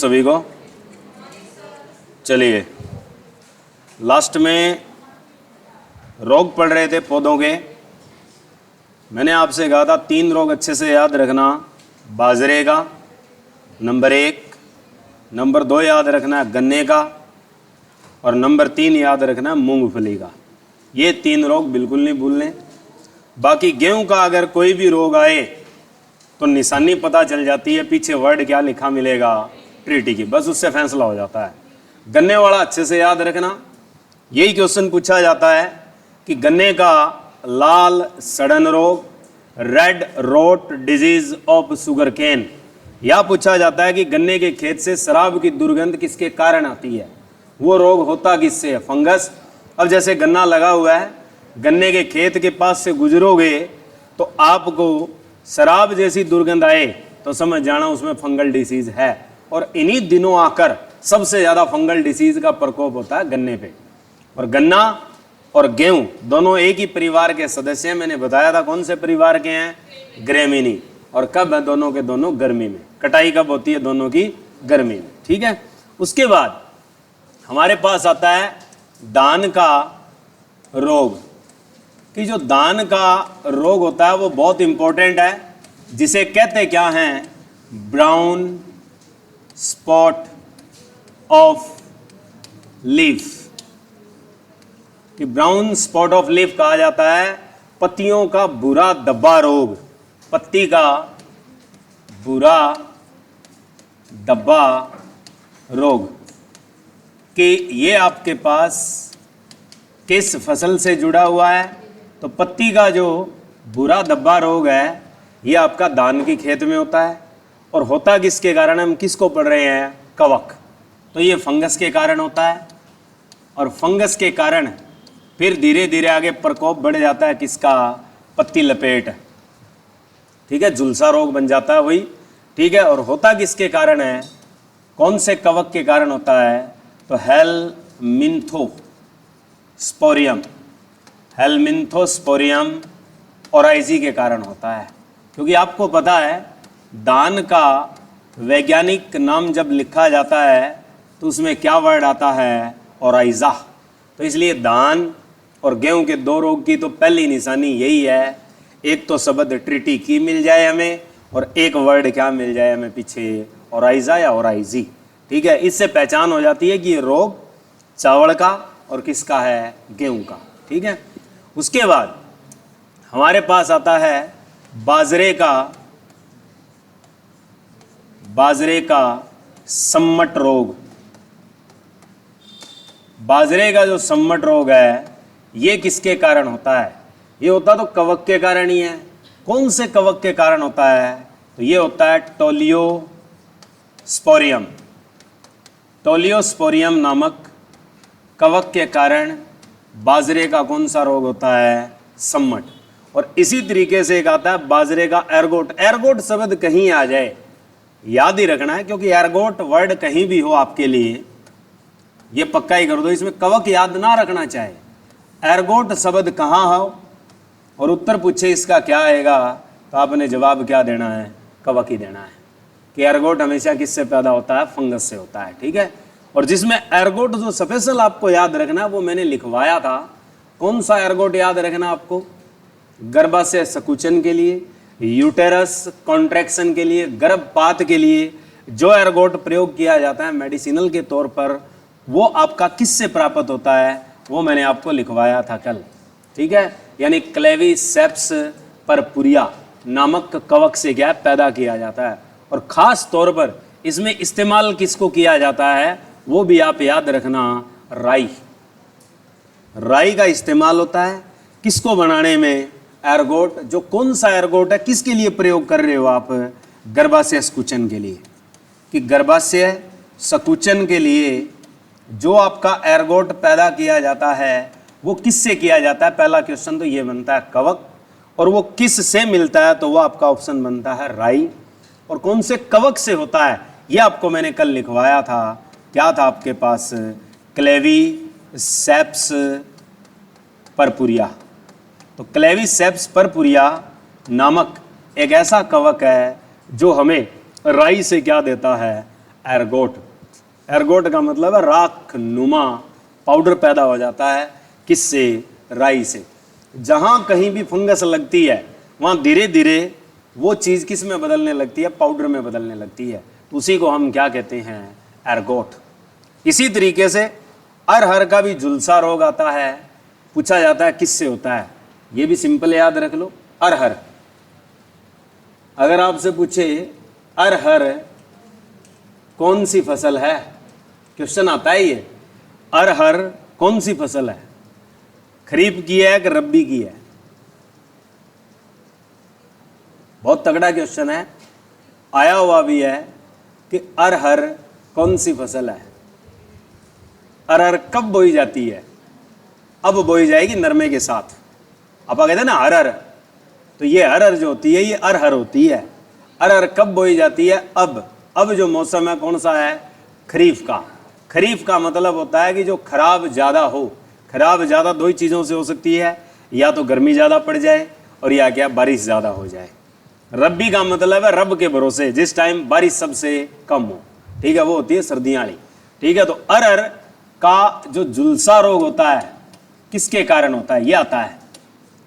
सभी को। चलिए, लास्ट में रोग पढ़ रहे थे पौधों के। मैंने आपसे कहा था 3 रोग अच्छे से याद रखना। बाजरे का नंबर 1, नंबर 2 याद रखना गन्ने का, और नंबर 3 याद रखना मूंगफली का। ये 3 रोग बिल्कुल नहीं भूलने। बाकी गेहूं का अगर कोई भी रोग आए तो निशानी पता चल जाती है, पीछे वर्ड क्या लिखा मिलेगा, ट्रीटी की, बस उससे फैसला हो जाता है। गन्ने वाला अच्छे से याद रखना। यही क्वेश्चन पूछा जाता है कि गन्ने का लाल सड़न रोग, red rot disease of sugar cane, या पूछा जाता है कि गन्ने के खेत से शराब की दुर्गंध किसके कारण आती है। वो रोग होता किससे है? फंगस। अब जैसे गन्ना लगा हुआ है, गन्ने के खेत के पास से गुजरोगे तो आपको शराब जैसी दुर्गंध आए तो समझ जाना उसमें फंगल डिसीज है। और इन्हीं दिनों आकर सबसे ज़्यादा फंगल डिसीज का प्रकोप होता है गन्ने पे। और गन्ना और गेहूं दोनों एक ही परिवार के सदस्य हैं। मैंने बताया था कौन से परिवार के हैं? ग्रेमिनी। और कब है दोनों के दोनों? गर्मी में। कटाई कब होती है दोनों की? गर्मी में। ठीक है। उसके बाद हमारे पास आता है दान का रोग, कि जो दान का रोग होता है वो बहुत इंपॉर्टेंट है, जिसे कहते क्या हैं? Brown spot of leaf. कि ब्राउन स्पॉट ऑफ लीफ कहा जाता है पत्तियों का बुरा धब्बा रोग। पत्ती का बुरा धब्बा रोग, कि ये आपके पास किस फसल से जुड़ा हुआ है? तो पत्ती का जो बुरा धब्बा रोग है ये आपका धान की खेत में होता है। और होता किसके कारण? हम किसको पढ़ रहे हैं? कवक। तो ये फंगस के कारण होता है। और फंगस के कारण फिर धीरे धीरे आगे प्रकोप बढ़ जाता है किसका? पत्ती लपेट। ठीक है, झुलसा रोग बन जाता है वही। ठीक है। और होता किसके कारण है? कौन से कवक के कारण होता है? तो हेलमिन्थोस्पोरियम, हेलमिन्थोस्पोरियम ओराइजी के कारण होता है। क्योंकि आपको पता है दान का वैज्ञानिक नाम जब लिखा जाता है तो उसमें क्या वर्ड आता है? ओराइजा। तो इसलिए धान और गेहूं के 2 रोग की तो पहली निशानी यही है, एक तो शब्द ट्रीटी की मिल जाए हमें, और एक वर्ड क्या मिल जाए हमें पीछे? ओराइजा या ओराइजी। ठीक है। इससे पहचान हो जाती है कि ये रोग चावल का और किसका है? गेहूं का। ठीक है। उसके बाद हमारे पास आता है बाजरे का सम्मट रोग। बाजरे का जो सम्मट रोग है ये किसके कारण होता है? ये होता तो कवक के कारण ही है। कौन से कवक के कारण होता है? तो ये होता है टोलियोस्पोरियम। टोलियोस्पोरियम नामक कवक के कारण बाजरे का कौन सा रोग होता है? सम्मट। और इसी तरीके से एक आता है बाजरे का एर्गोट। एर्गोट शब्द कहीं आ जाए याद ही रखना है, क्योंकि एर्गोट वर्ड कहीं भी हो आपके लिए ये पक्का ही कर दो, इसमें कवक याद ना रखना चाहे। एर्गोट शब्द कहाँ हो और उत्तर पूछे इसका क्या आएगा, तो आपने जवाब क्या देना है? कवक ही देना है। कि एर्गोट हमेशा किससे पैदा होता है? फंगस से होता है। ठीक है। और जिसमें एर्गोट जो स्पेशल आपको याद रखना वो मैंने लिखवाया था। कौन सा एर्गोट याद रखना आपको? गर्भाशय संकुचन के लिए, यूटेरस कॉन्ट्रैक्शन के लिए, गर्भपात के लिए जो एर्गोट प्रयोग किया जाता है मेडिसिनल के तौर पर, वो आपका किससे प्राप्त होता है? वो मैंने आपको लिखवाया था कल। ठीक है। यानी क्लेविसेप्स परपुरिया नामक कवक से क्या पैदा किया जाता है। और ख़ास तौर पर इसमें इस्तेमाल किसको किया जाता है वो भी आप याद रखना, राई। राई का इस्तेमाल होता है किसको बनाने में? एर्गोट। जो कौन सा एर्गोट है किसके लिए प्रयोग कर रहे हो आप? गर्भाशय संकुचन के लिए। कि गर्भाशय संकुचन के लिए जो आपका एर्गोट पैदा किया जाता है वो किससे किया जाता है? पहला क्वेश्चन तो ये बनता है कवक। और वो किस से मिलता है? तो वो आपका ऑप्शन बनता है राई। और कौन से कवक से होता है ये आपको मैंने कल लिखवाया था। क्या था आपके पास? क्लेविसेप्स परपुरिया। तो क्लेविसेप्स परपुरिया नामक एक ऐसा कवक है जो हमें राई से क्या देता है? एर्गोट। एर्गोट का मतलब है राख नुमा पाउडर पैदा हो जाता है। किससे? राई से। जहां कहीं भी फंगस लगती है वहां धीरे धीरे वो चीज किस में बदलने लगती है? पाउडर में बदलने लगती है। तो उसी को हम क्या कहते हैं? एर्गोट। इसी तरीके से अरहर का भी झुलसा रोग आता है। पूछा जाता है किससे होता है? ये भी सिंपल याद रख लो। अरहर, अगर आपसे पूछे अरहर कौन सी फसल है, क्वेश्चन आता है ये, अरहर कौन सी फसल है, खरीफ की है कि रब्बी की है? बहुत तगड़ा क्वेश्चन है, आया हुआ भी है कि अरहर कौन सी फसल है। अरहर कब बोई जाती है? अब बोई जाएगी नरमे के साथ। आप कहते हैं ना अरहर, तो ये अरहर जो होती है ये अरहर होती है। अरहर कब बोई जाती है? अब जो मौसम है कौन सा है? खरीफ का। खरीफ का मतलब होता है कि जो खराब ज़्यादा हो। खराब ज़्यादा दो ही चीज़ों से हो सकती है, या तो गर्मी ज़्यादा पड़ जाए और या क्या बारिश ज़्यादा हो जाए। रब्बी का मतलब है रब के भरोसे, जिस टाइम बारिश सबसे कम हो, ठीक है, वो होती है सर्दियाँ वाली। ठीक है, तो अरहर का जो झुलसा रोग होता है किसके कारण होता है? ये आता है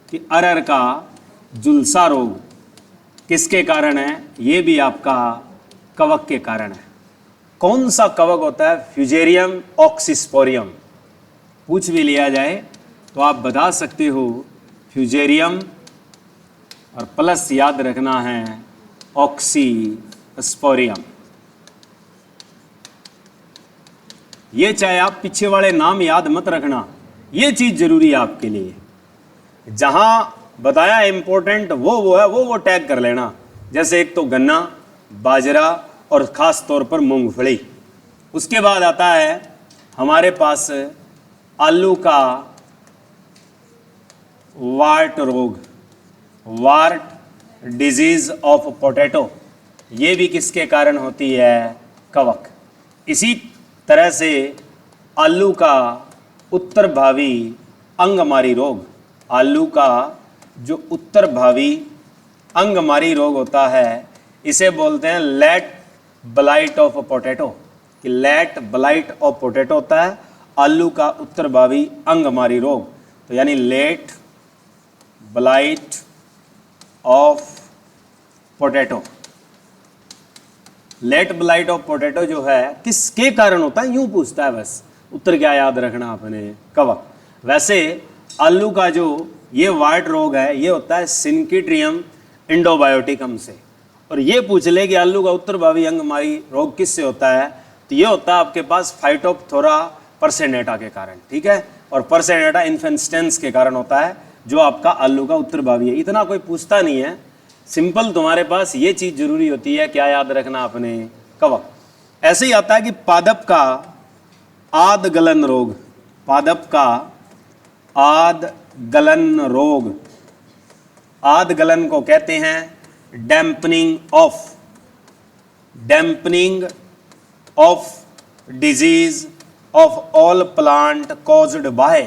कि अरहर का झुलसा रोग किसके कारण है? ये भी आपका कवक के कारण है। कौन सा कवक होता है? फ्यूजेरियम ऑक्सीस्पोरियम। पूछ भी लिया जाए तो आप बता सकते हो फ्यूजेरियम, और प्लस याद रखना है ऑक्सीस्पोरियम। ये चाहे आप पीछे वाले नाम याद मत रखना, ये चीज जरूरी है आपके लिए। जहां बताया इंपॉर्टेंट वो है, वो टैग कर लेना। जैसे एक तो गन्ना, बाजरा और खास तौर पर मूंगफली। उसके बाद आता है हमारे पास आलू का वार्ट रोग, वार्ट डिजीज ऑफ पोटैटो। ये भी किसके कारण होती है? कवक। इसी तरह से आलू का उत्तर भावी अंगमारी रोग, आलू का जो उत्तर भावी अंगमारी रोग होता है इसे बोलते हैं लेट ब्लाइट ऑफ पोटैटो। कि लेट ब्लाइट ऑफ पोटैटो होता है आलू का उत्तर भावी अंगमारी रोग। तो यानी late blight of potato. Late blight of potato जो है किसके कारण होता है? यूं पूछता है बस, उत्तर क्या याद रखना आपने? कवक। वैसे आलू का जो ये वार्ट रोग है ये होता है सिनकीट्रियम इंडोबायोटिकम से। और ये पूछ ले कि आलू का उत्तर भावी अंगमारी रोग किससे होता है, तो ये होता है आपके पास फाइटोप्थोरा पर्सेनेटा के कारण। ठीक है, और पर्सेनेटा इन्फेस्टेंस के कारण होता है जो आपका आलू का उत्तर भावी है। इतना कोई पूछता नहीं है, सिंपल तुम्हारे पास ये चीज जरूरी होती है, क्या याद रखना आपने? कवक। ऐसे ही आता है कि पादप का आद गलन रोग, पादप का आद गलन रोग। आद गलन को कहते हैं dampening of disease of all plant caused by.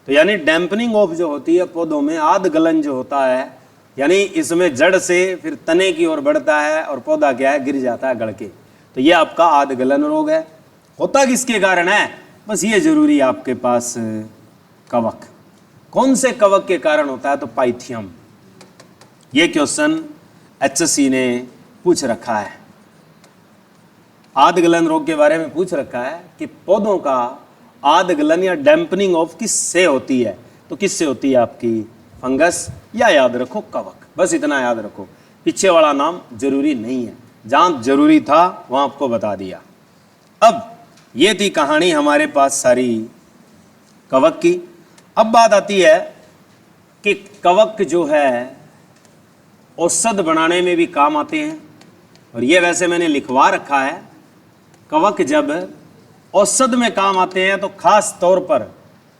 तो यानी डैम्पनिंग ऑफ जो होती है पौधों में, आद गलन जो होता है, यानी इसमें जड़ से फिर तने की ओर बढ़ता है और पौधा क्या है? गिर जाता है गड़ के। तो ये आपका आद गलन रोग है। होता किसके कारण है? बस ये जरूरी है आपके पास, कवक। कौन से कवक के कारण होता है? तो पाइथियम। ये क्वेश्चन एचएससी ने पूछ रखा है, आद गलन रोग के बारे में पूछ रखा है कि पौधों का आद गलन या डैम्पनिंग ऑफ किससे होती है? तो किससे होती है आपकी? फंगस, या याद रखो कवक। बस इतना याद रखो, पीछे वाला नाम जरूरी नहीं है, जहां जरूरी था वहां आपको बता दिया। अब ये थी कहानी हमारे पास सारी कवक की। अब बात आती है कि कवक जो है औषध बनाने में भी काम आते हैं, और ये वैसे मैंने लिखवा रखा है। कवक जब औषध में काम आते हैं तो खास तौर पर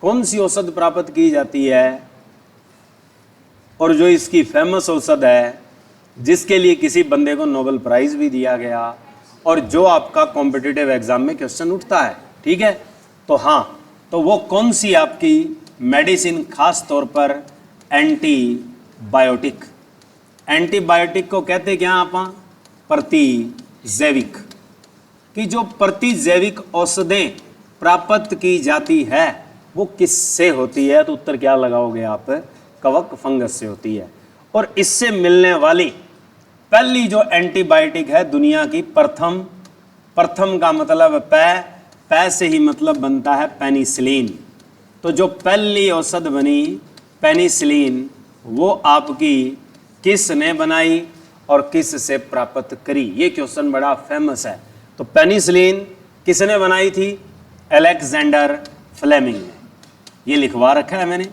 कौन सी औषध प्राप्त की जाती है, और जो इसकी फेमस औषध है जिसके लिए किसी बंदे को नोबेल प्राइज भी दिया गया, और जो आपका कॉम्पिटिटिव एग्जाम में क्वेश्चन उठता है। ठीक है, तो हाँ, तो वो कौन सी आपकी मेडिसिन? खास तौर पर एंटीबायोटिक। एंटीबायोटिक को कहते क्या आप? प्रतिजैविक। कि जो प्रतिजैविक औषधें प्राप्त की जाती है वो किससे होती है, तो उत्तर क्या लगाओगे आप, कवक फंगस से होती है। और इससे मिलने वाली पहली जो एंटीबायोटिक है दुनिया की, प्रथम का मतलब पै से ही मतलब बनता है पेनिसिलिन। तो जो पहली औषध बनी पेनिसिलिन वो आपकी किसने बनाई और किस से प्राप्त करी, ये क्वेश्चन बड़ा फेमस है। तो पेनिसिलिन किसने बनाई थी, अलेक्जेंडर फ्लेमिंग ने, ये लिखवा रखा है मैंने।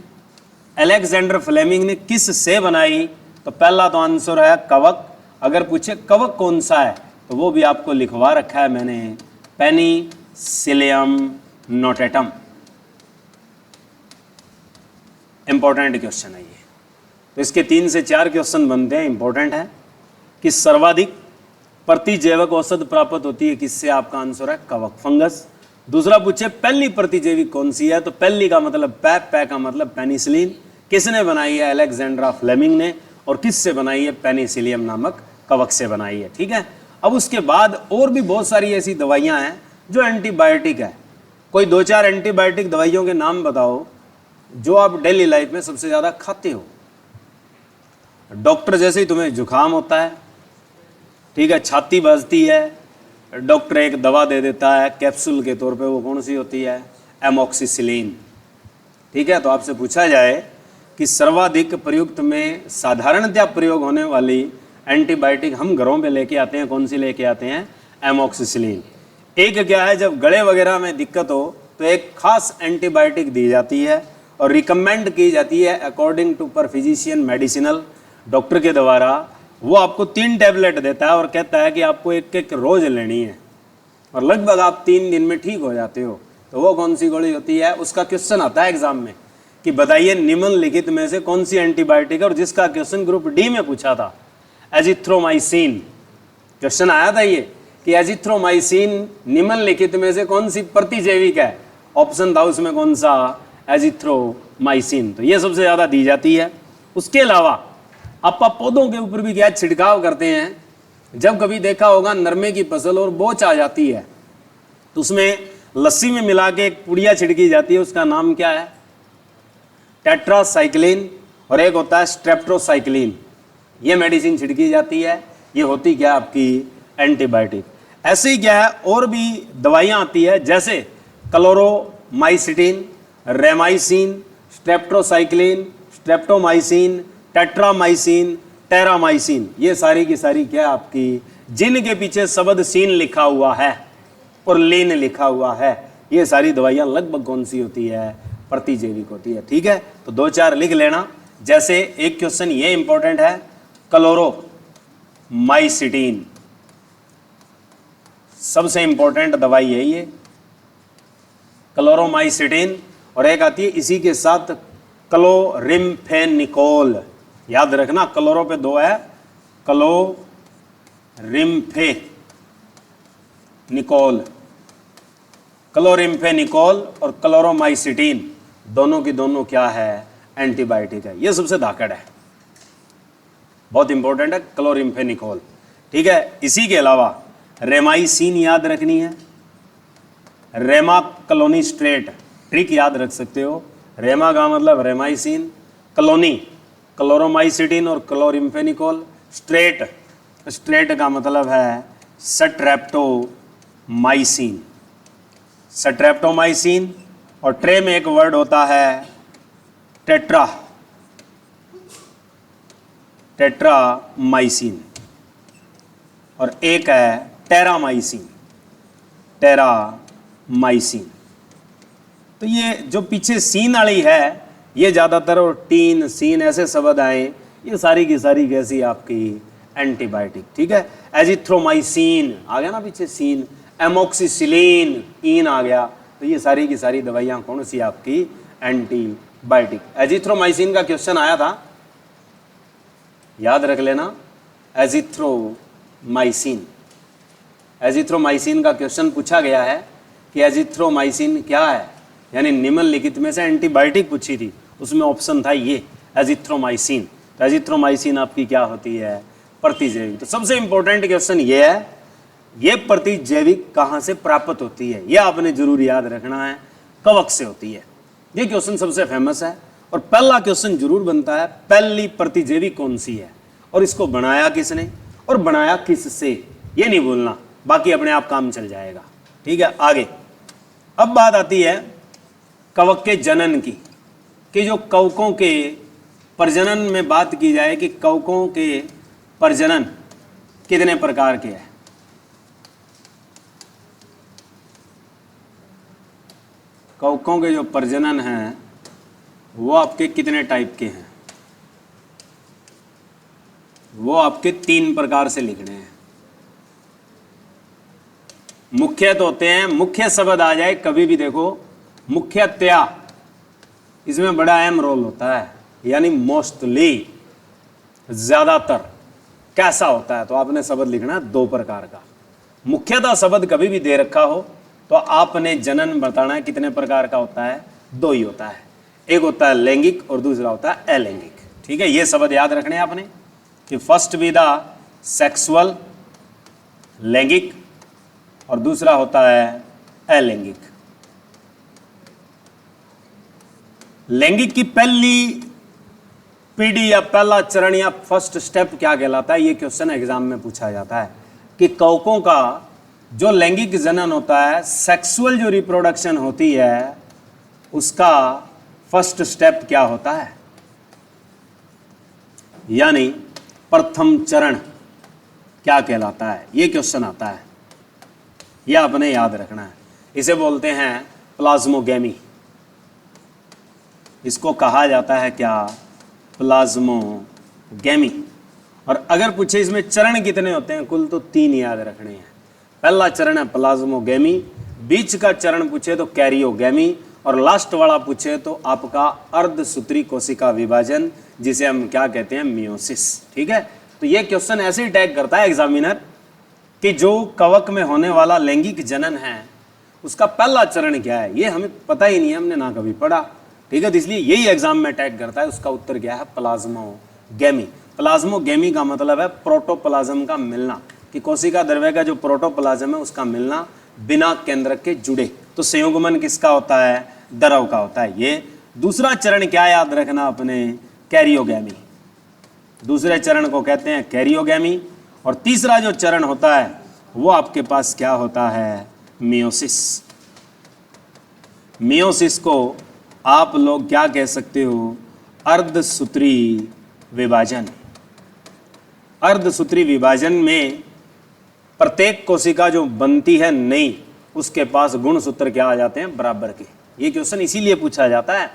अलेक्जेंडर फ्लेमिंग ने किस से बनाई, तो पहला तो आंसर है कवक। अगर पूछे कवक कौन सा है तो वो भी आपको लिखवा रखा है मैंने, पेनिसिलियम नोटेटम। इंपॉर्टेंट क्वेश्चन है ये। तो इसके 3 से 4 क्वेश्चन बनते हैं, इंपॉर्टेंट है कि सर्वाधिक प्रतिजैविक औषध प्राप्त होती है किससे, आपका आंसर है कवक फंगस। दूसरा पूछे पहली प्रतिजैविक कौन सी है, तो पहली का मतलब पै का मतलब पेनिसिलिन, किसने बनाई है, अलेक्जेंड्रा फ्लेमिंग ने, और किससे बनाई है, पेनिसिलियम नामक कवक से बनाई है। ठीक है। अब उसके बाद और भी बहुत सारी ऐसी दवाइयां हैं जो एंटीबायोटिक है। कोई 2-4 एंटीबायोटिक दवाइयों के नाम बताओ जो आप डेली लाइफ में सबसे ज़्यादा खाते हो। डॉक्टर जैसे ही तुम्हें जुकाम होता है, ठीक है, छाती बजती है, डॉक्टर एक दवा दे देता है कैप्सूल के तौर पे, वो कौन सी होती है, एमोक्सिसिलिन। ठीक है। तो आपसे पूछा जाए कि सर्वाधिक प्रयुक्त में साधारणतया प्रयोग होने वाली एंटीबायोटिक हम घरों पे लेके आते हैं, कौन सी लेके आते हैं, एमोक्सिसिलिन। एक क्या है, जब गले वगैरह में दिक्कत हो तो एक खास एंटीबायोटिक दी जाती है और रिकमेंड की जाती है अकॉर्डिंग टू पर फिजिशियन मेडिसिनल, डॉक्टर के द्वारा। वो आपको 3 टैबलेट देता है और कहता है कि आपको एक रोज लेनी है, और लगभग आप 3 दिन में ठीक हो जाते हो। तो वो कौन सी गोली होती है, उसका क्वेश्चन आता है एग्जाम में कि बताइए निम्नलिखित में से कौन सी एंटीबायोटिक है, और जिसका क्वेश्चन ग्रुप डी में पूछा था, एजिथ्रोमाइसिन। क्वेश्चन आया था ये कि एजिथ्रोमाइसिन निम्नलिखित में से कौन सी प्रतिजैविक है, ऑप्शन था उसमें कौन सा, एजिथ्रोमाइसिन। तो ये सबसे ज़्यादा दी जाती है। उसके अलावा आप पौधों के ऊपर भी क्या छिड़काव करते हैं। जब कभी देखा होगा नरमे की फसल और बोच आ जाती है तो उसमें लस्सी में मिला के एक पुड़िया छिड़की जाती है, उसका नाम क्या है, टेट्रासाइक्लिन, और एक होता है स्ट्रेप्टोसाइक्लिन। ये मेडिसिन छिड़की जाती है, ये होती क्या आपकी एंटीबायोटिक। ऐसे ही क्या है और भी दवाइयाँ आती है, जैसे क्लोरोमाइसिटिन, रेमाइसिन, स्ट्रेप्टोसाइक्लिन, स्ट्रेप्टोमाइसिन, टेट्रामाइसिन, टेरामाइसिन। ये सारी की सारी क्या आपकी, जिनके पीछे शब्द सीन लिखा हुआ है और लीन लिखा हुआ है, ये सारी दवाइयाँ लगभग कौन सी होती है, प्रतिजैविक होती है। ठीक है। तो 2-4 लिख लेना। जैसे एक क्वेश्चन ये इंपॉर्टेंट है, क्लोरोमाइसिटिन सबसे इंपॉर्टेंट दवाई है ये, क्लोरोमाइसिटिन। और एक आती है इसी के साथ क्लोरिम्फेनिकोल। याद रखना क्लोरो पे 2 है, क्लोरिम्फेनिकोल, क्लोरिम्फेनिकोल और क्लोरोमाइसिटिन दोनों की दोनों क्या है, एंटीबायोटिक है। ये सबसे धाकड़ है, बहुत इंपॉर्टेंट है क्लोरिम्फेनिकोल। ठीक है। इसी के अलावा रेमाइसिन याद रखनी है, रेमाक्लोनिस्ट्रेट, ट्रिक याद रख सकते हो। रेमा का मतलब रेमाइसिन, कलोनी क्लोरोमाइसिटिन और क्लोरिम्फेनिकोल, स्ट्रेट का मतलब है स्ट्रेप्टोमाइसिन, स्ट्रेप्टोमाइसिन। और ट्रे में एक वर्ड होता है टेट्रामाइसिन, और एक है टेरामाइसिन। तो ये जो पीछे सीन वाली है, ये ज़्यादातर, और टीन सीन ऐसे शब्द आए, ये सारी की सारी कैसी आपकी एंटीबायोटिक। ठीक है। एजिथ्रोमाइसिन आ गया ना पीछे सीन, एमोक्सिसिलिन इन आ गया, तो ये सारी की सारी दवाइयाँ कौन सी आपकी एंटीबायोटिक। एजिथ्रोमाइसिन का क्वेश्चन आया था, याद रख लेना, एजिथ्रोमाइसिन का क्वेश्चन पूछा गया है कि एजिथ्रोमाइसिन क्या है, यानी निम्नलिखित में से एंटीबायोटिक पूछी थी, उसमें ऑप्शन था ये एजिथ्रोमाइसिन। तो एजिथ्रोमाइसिन आपकी क्या होती है, प्रतिजैविक। तो सबसे इंपॉर्टेंट क्वेश्चन ये है ये प्रतिजैविक कहाँ से प्राप्त होती है, ये आपने जरूर याद रखना है, कवक से होती है। ये क्वेश्चन सबसे फेमस है और पहला क्वेश्चन जरूर बनता है, पहली प्रतिजैविक कौन सी है और इसको बनाया किसने और बनाया किससे, ये नहीं भूलना, बाकी अपने आप काम चल जाएगा। ठीक है, आगे अब बात आती है कवक के जनन की, कि जो कवकों के प्रजनन में बात की जाए कि कवकों के प्रजनन कितने प्रकार के हैं। कवकों के जो प्रजनन हैं वो आपके कितने टाइप के हैं, वो आपके 3 प्रकार से लिखने हैं। मुख्य तो होते हैं, मुख्य शब्द आ जाए कभी भी देखो, मुख्यतया इसमें बड़ा अहम रोल होता है, यानी मोस्टली, ज्यादातर कैसा होता है, तो आपने शब्द लिखना है 2 प्रकार का। मुख्यतः शब्द कभी भी दे रखा हो तो आपने जनन बताना है कितने प्रकार का होता है, 2 ही होता है, एक होता है लैंगिक और दूसरा होता है अलैंगिक। ठीक है, ये शब्द याद रखने हैं आपने कि फर्स्ट विद सेक्सुअल लैंगिक और दूसरा होता है अलैंगिक। लैंगिक की पहली पीढ़ी या पहला चरण या फर्स्ट स्टेप क्या कहलाता है, ये क्वेश्चन एग्जाम में पूछा जाता है कि कवकों का जो लैंगिक जनन होता है, सेक्सुअल जो रिप्रोडक्शन होती है, उसका फर्स्ट स्टेप क्या होता है, यानी प्रथम चरण क्या कहलाता है, ये क्वेश्चन आता है, यह आपने याद रखना है। इसे बोलते हैं प्लाज्मोगेमी, इसको कहा जाता है क्या, प्लाज्मोगेमी। और अगर पूछे इसमें चरण कितने होते हैं कुल, तो 3 याद रखने हैं। पहला चरण है प्लाज्मोगेमी, बीच का चरण पूछे तो कैरियोगेमी, और लास्ट वाला पूछे तो आपका अर्धसूत्री कोशिका विभाजन, जिसे हम क्या कहते हैं, मियोसिस। ठीक है, तो ये क्वेश्चन ऐसे ही टैग करता है एग्जामिनर कि जो कवक में होने वाला लैंगिक जनन है उसका पहला चरण क्या है, ये हमें पता ही नहीं है, हमने ना कभी पढ़ा। ठीक है, तो इसलिए यही एग्जाम में टैग करता है, उसका उत्तर क्या है, प्लाज्मोगेमी। प्लाज्मोगेमी का मतलब है प्रोटोप्लाज्म का मिलना, कि कोशिका द्रव्य का जो प्रोटोप्लाज्म है उसका मिलना बिना केंद्रक के जुड़े। तो संयुग्मन किसका होता है, द्रव का होता है। ये दूसरा चरण क्या याद रखना अपने, कैरियोगेमी, दूसरे चरण को कहते हैं कैरियोगेमी। और तीसरा जो चरण होता है वो आपके पास क्या होता है, मियोसिस। मियोसिस को आप लोग क्या कह सकते हो, अर्धसूत्री विभाजन। अर्धसूत्री विभाजन में प्रत्येक कोशिका जो बनती है नई, उसके पास गुणसूत्र क्या आ जाते हैं, बराबर के। ये क्वेश्चन इसीलिए पूछा जाता है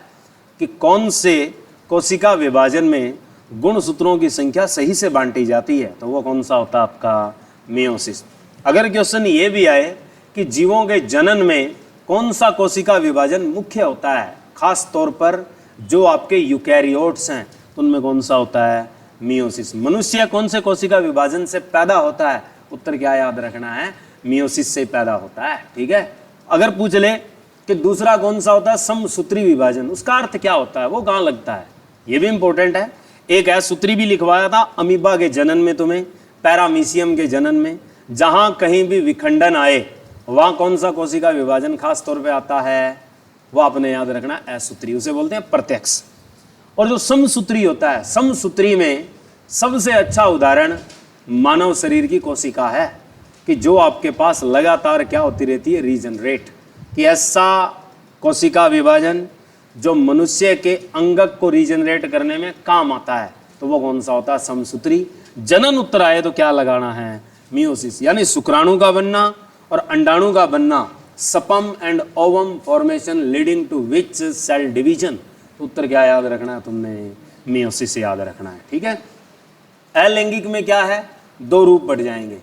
कि कौन से कोशिका विभाजन में गुणसूत्रों की संख्या सही से बांटी जाती है, तो वो कौन सा होता है आपका, मियोसिस। अगर क्वेश्चन ये भी आए कि जीवों के जनन में कौन सा कोशिका विभाजन मुख्य होता है, खास तौर पर जो आपके यूकैरियोट्स हैं, तो उनमें कौन सा होता है, मियोसिस। मनुष्य कौन से कोशिका विभाजन से पैदा होता है, उत्तर क्या याद रखना है, मियोसिस से पैदा होता है। ठीक है, अगर पूछ ले कि दूसरा कौन सा होता है, समसूत्री विभाजन, उसका अर्थ क्या होता है, वो कहाँ लगता है, ये भी इंपॉर्टेंट है। एक है सूत्री भी लिखवाया था अमीबा के जनन में तुम्हें, पैरामीशियम के जनन में, जहां कहीं भी विखंडन आए वहां कौन सा कोशिका विभाजन खास तौर पे आता है, वो आपने याद रखना, असूत्री, उसे बोलते हैं प्रत्यक्ष। और जो समसूत्री होता है, समसूत्री में सबसे अच्छा उदाहरण मानव शरीर की कोशिका है, कि जो आपके पास लगातार क्या होती रहती है, रीजनरेट, कि ऐसा कोशिका विभाजन जो मनुष्य के अंगक को रीजनरेट करने में काम आता है, तो वो कौन सा होता है, समसूत्री। जनन उत्तर आए तो क्या लगाना है, मियोसिस, यानी शुक्राणु का बनना और अंडाणु का बनना, sperm and ovum formation leading to which cell division, उत्तर क्या याद रखना है तुमने, मियोसिस याद रखना है। ठीक है, अलैंगिक में क्या है, 2 रूप बढ़ जाएंगे,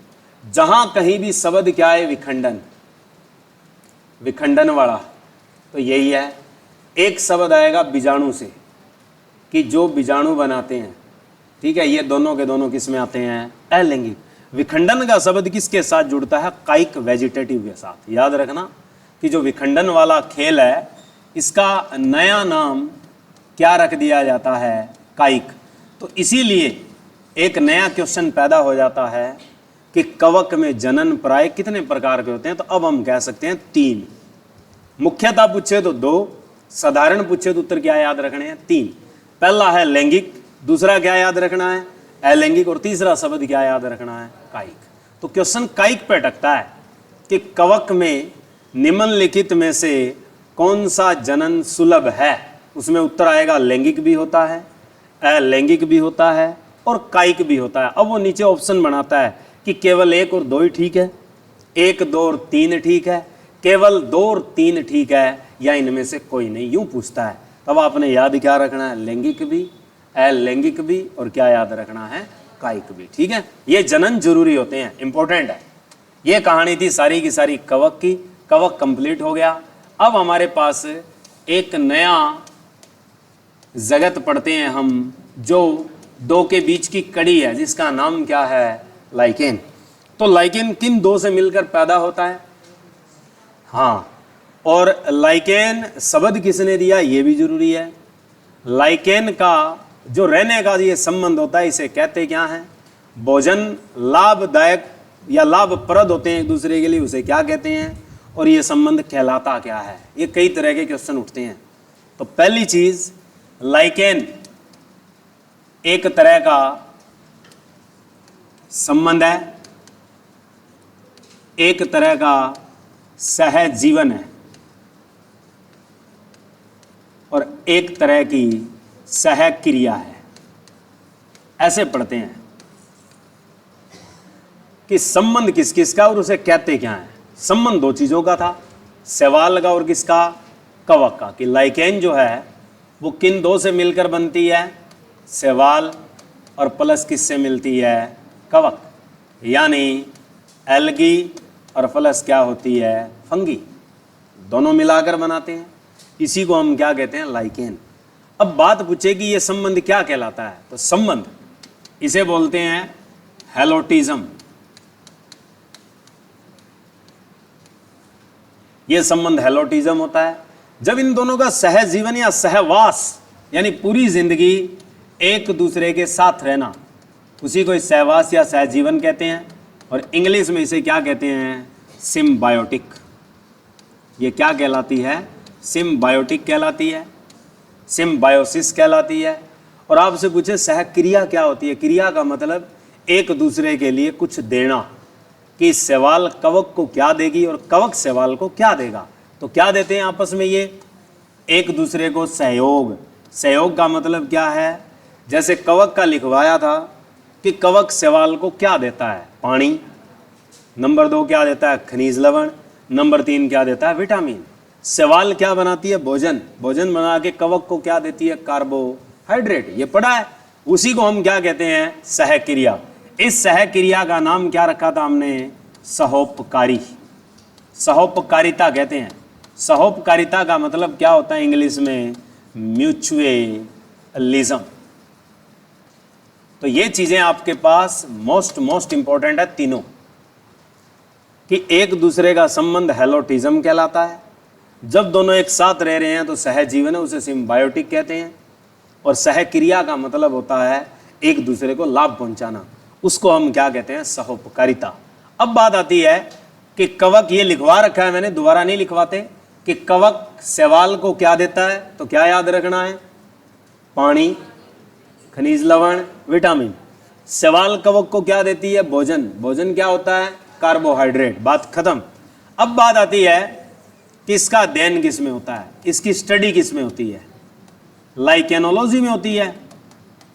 जहां कहीं भी शब्द क्या है, विखंडन, विखंडन वाला, तो यही है। एक शब्द आएगा बीजाणु से, कि जो बीजाणु बनाते हैं। ठीक है, ये दोनों के दोनों किस में आते हैं, अलैंगिक। विखंडन का शब्द किसके साथ जुड़ता है, कायिक वेजिटेटिव के साथ। याद रखना कि जो विखंडन वाला खेल है, इसका नया नाम क्या रख दिया जाता है, कायिक। तो इसीलिए एक नया क्वेश्चन पैदा हो जाता है कि कवक में जनन प्राय कितने प्रकार के होते हैं, तो अब हम कह सकते हैं 3। मुख्यतः पूछे तो 2, साधारण पूछे तो उत्तर क्या याद रखने हैं, 3। पहला है लैंगिक, दूसरा क्या याद रखना है, अलैंगिक, और तीसरा शब्द क्या याद रखना है, कायिक। तो क्वेश्चन कायिक पे अटकता है कि कवक में निम्नलिखित में से कौन सा जनन सुलभ है। उसमें उत्तर आएगा लैंगिक भी होता है, अलैंगिक भी होता है और कायिक भी होता है। अब वो नीचे ऑप्शन बनाता है कि केवल 1 और 2 ही ठीक है, 1, 2 और 3 ठीक है, केवल 2 और 3 ठीक है, या इनमें से कोई नहीं, यूं पूछता है। तब आपने याद क्या रखना है, लैंगिक भी, अलैंगिक भी, और क्या याद रखना है, कायिक भी। ठीक है, ये जनन जरूरी होते हैं, इंपॉर्टेंट है। ये कहानी थी सारी की सारी कवक की। कवक कंप्लीट हो गया। अब हमारे पास एक नया जगत पढ़ते हैं हम, जो 2 के बीच की कड़ी है, जिसका नाम क्या है, लाइकेन। तो लाइकेन किन 2 से मिलकर पैदा होता है, हाँ, और लाइकेन शब्द किसने दिया ये भी जरूरी है। लाइकेन का जो रहने का ये संबंध होता है, इसे कहते क्या है, भोजन लाभदायक या लाभप्रद होते हैं एक दूसरे के लिए, उसे क्या कहते हैं, और ये संबंध कहलाता क्या है। ये कई तरह के क्वेश्चन उठते हैं। तो पहली चीज, लाइकेन एक तरह का संबंध है, एक तरह का सहजीवन है, और एक तरह की सहक्रिया है। ऐसे पढ़ते हैं कि संबंध किस किस का और उसे कहते क्या है। संबंध 2 चीजों का था, शैवाल का और किसका, कवक का। कि लाइकेन जो है वो किन 2 से मिलकर बनती है, शैवाल, और प्लस किससे मिलती है, कवक। यानी एल्गी और प्लस क्या होती है, फंगी, दोनों मिलाकर बनाते हैं। इसी को हम क्या कहते हैं, लाइकेन। अब बात पूछे कि ये संबंध क्या कहलाता है, तो संबंध इसे बोलते हैं हेलोटिज्म। ये संबंध हेलोटिज्म होता है जब इन दोनों का सहजीवन या सहवास, यानी पूरी जिंदगी एक दूसरे के साथ रहना, उसी को सहवास या सहजीवन कहते हैं। और इंग्लिश में इसे क्या कहते हैं, सिम्बायोटिक। ये क्या कहलाती है, सिम्बायोटिक कहलाती है, सिम्बायोसिस कहलाती है। और आपसे पूछे सहक्रिया क्या होती है, क्रिया का मतलब एक दूसरे के लिए कुछ देना, कि शैवाल कवक को क्या देगी और कवक शैवाल को क्या देगा। तो क्या देते हैं आपस में ये, एक दूसरे को सहयोग। सहयोग का मतलब क्या है, जैसे कवक का लिखवाया था कि कवक शैवाल को क्या देता है, पानी, नंबर 2 क्या देता है, खनिज लवण, नंबर 3 क्या देता है, विटामिन। शैवाल क्या बनाती है, भोजन, भोजन बना के कवक को क्या देती है, कार्बोहाइड्रेट। ये पढ़ा है। उसी को हम क्या कहते हैं, सहक्रिया। इस सहक्रिया का नाम क्या रखा था हमने, सहोपकारी, सहोपकारिता कहते हैं। सहोपकारिता का मतलब क्या होता है इंग्लिश में, म्यूचुअलिज्म। तो ये चीजें आपके पास मोस्ट इंपॉर्टेंट है तीनों, कि एक दूसरे का संबंध हेलोटिज्म कहलाता है। जब दोनों एक साथ रह रहे हैं तो सहजीवन है, उसे सिम्बायोटिक कहते हैं। और सहक्रिया का मतलब होता है एक दूसरे को लाभ पहुंचाना, उसको हम क्या कहते हैं, सहोपकारिता। अब बात आती है कि कवक, ये लिखवा रखा है मैंने, दोबारा नहीं लिखवाते, कि कवक शैवाल को क्या देता है, तो क्या याद रखना है, पानी, खनिज लवण, विटामिन। शैवाल कवक को क्या देती है, भोजन, भोजन क्या होता है, कार्बोहाइड्रेट। बात खत्म। अब बात आती है कि इसका अध्ययन किस में होता है, इसकी स्टडी किस में होती है, लाइकेनोलॉजी में होती है।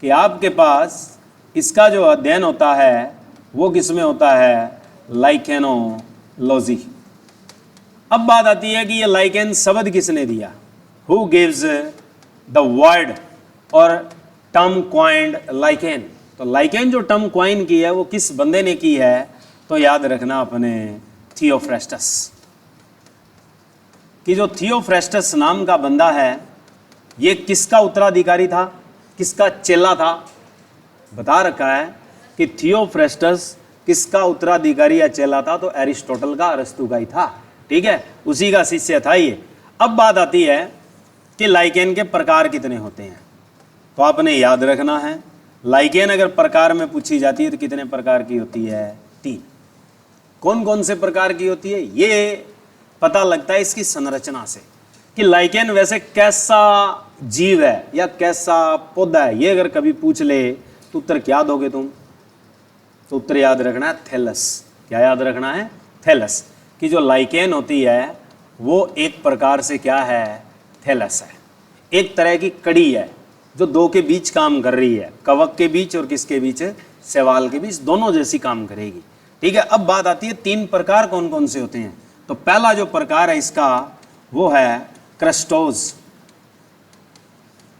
कि आपके पास इसका जो अध्ययन होता है वो किस में होता है, लाइकेनोलॉजी। अब बात आती है कि ये लाइकेन शब्द किसने दिया, हु गिव्स द वर्ड और टर्म क्वाइंड लाइकेन। तो लाइकेन जो टर्म क्वाइन की है वो किस बंदे ने की है, तो याद रखना अपने थियोफ्रेस्टस। कि जो थियोफ्रेस्टस नाम का बंदा है, ये किसका उत्तराधिकारी था, किसका चेला था। बता रखा है कि थियोफ्रेस्टस किसका उत्तराधिकारी या चेला था, तो एरिस्टोटल का, अरस्तु का ही था। ठीक है, उसी का शिष्य था ये। अब बात आती है कि लाइकेन के प्रकार कितने होते हैं, तो आपने याद रखना है, लाइकेन अगर प्रकार में पूछी जाती है तो कितने प्रकार की होती है, तीन। कौन कौन से प्रकार की होती है ये पता लगता है इसकी संरचना से कि लाइकेन वैसे कैसा जीव है या कैसा पौधा है। ये अगर कभी पूछ ले तो उत्तर क्या दोगे तुम? तो उत्तर याद रखना है थैलस। क्या याद रखना है? थैलस। कि जो लाइकेन होती है वो एक प्रकार से क्या है? थैलस है। एक तरह की कड़ी है जो दो के बीच काम कर रही है, कवक के बीच और किसके बीच? शैवाल के बीच, दोनों जैसी काम करेगी। ठीक है, अब बात आती है तीन प्रकार कौन कौन से होते हैं। तो पहला जो प्रकार है इसका वो है क्रस्टोज।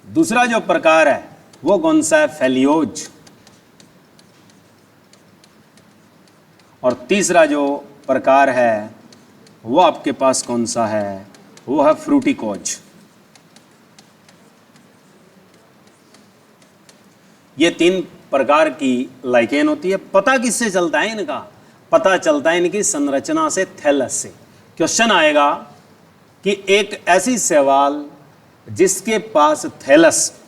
दूसरा जो प्रकार है वो कौन सा है? फेलियोज। और तीसरा जो प्रकार है वो आपके पास कौन सा है? वो है फ्रूटिकोज। ये तीन प्रकार की लाइकेन होती है। पता किससे चलता है इनका? पता चलता है इनकी संरचना से, थैलस से। क्वेश्चन आएगा कि एक ऐसी शैवाल जिसके पास थैलस